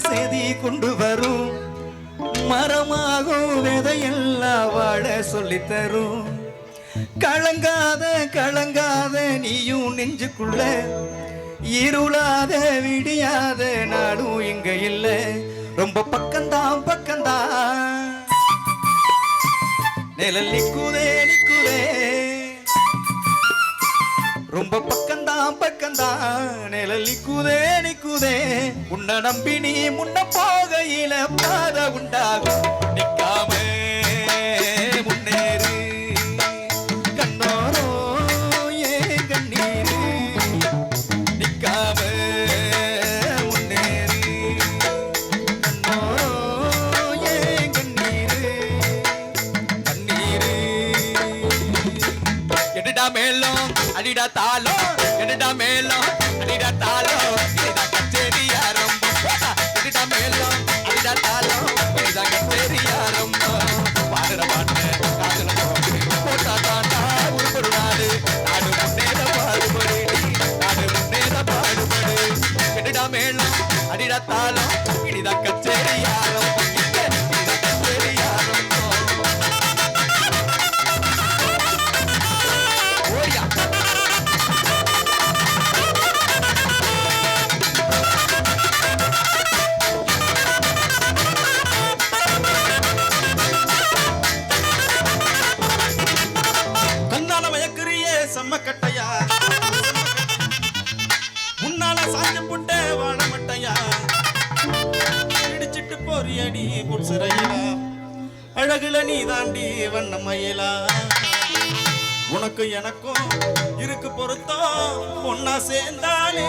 செய்தி கொண்டு வரும் மரமாகும் விதையெல்லாம் வாழ சொல்லித்தரும் கலங்காத கலங்காத நீயும் நெஞ்சுக்குள்ள இருளாத விடியாத நாடும் இங்க இல்ல ரொம்ப பக்கம்தான் பக்கம்தான் நிழல் நிக்குதே நிக்குதே ரொம்ப பக்கம்தான் பக்கம்தான் நிழல் நிக்குதே நிக்குதே உன்னை நம்பி நீ முன்ன போகையில பாத உண்டாகும் நிக்காம முன்னேறு கண்ணோரோ ஏ கண்ணீரு நிக்காம முன்னேறு கண்ணோரோ ஏ கண்ணீரு கண்ணீரு எடுடா மேலும் அடிடா தாளம் எடுடா மேலும் அடிடா தாளம் இதுதான் கச்சேரி ஆரம்பம் எடுடா மேலும் அடிடா தாளம் இதுதான் கச்சேரி ஆரம்பம் பாடுற பாட்டு காதல போட்டா தாண்டா உருப்படு நாடு நாடு முன்னேற பாடுபடு நாடு முன்னேற பாடுபடு எடுடா மேலும் அடிடா தாளம் இதுதான் கச்சேரி ஆரம்பம் இதுதான் கச்சேரி ஆரம்பம் ஓடியா செம்மக்கட்டையா முன்னால சாஞ்சு புட்ட வாழ மட்டையா இடிச்சிட்டு போறியடி புட்சிறையிலா அழகுல நீ தாண்டி வண்ணமயிலா உனக்கு எனக்கும் இருக்கு பொருத்தம் ஒன்னா சேர்ந்தாலே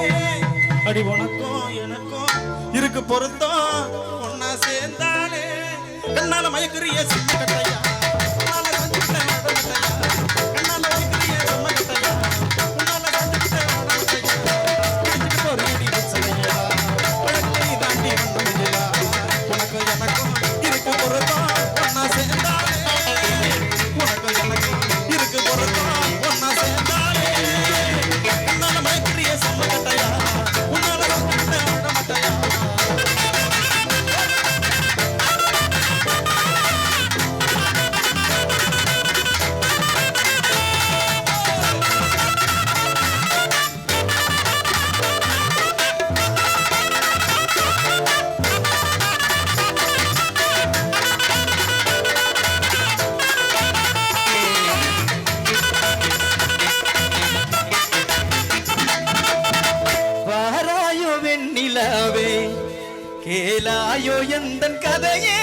அடி உனக்கும் எனக்கும் இருக்கு பொருத்தம் ஒன்னா சேர்ந்தாலே கண்ணால மயக்குறிய செம்மக்கட்டையா கேளாயோ எந்தன் கதையே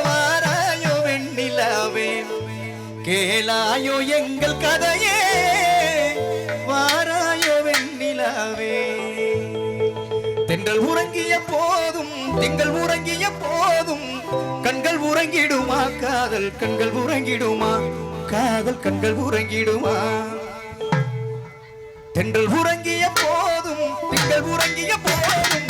வாராயோ வெண்ணிலாவே கேளாயோ எங்கள் கதையே வாராயோ வெண்ணிலாவே தென்றல் உறங்கிய போதும் திங்கள் உறங்கிய போதும் கண்கள் உறங்கிடுமா காதல் கண்கள் உறங்கிடுமா காதல் கண்கள் உறங்கிடுமா தென்றல் உறங்கிய போதும் திங்கள் உறங்கிய போதும்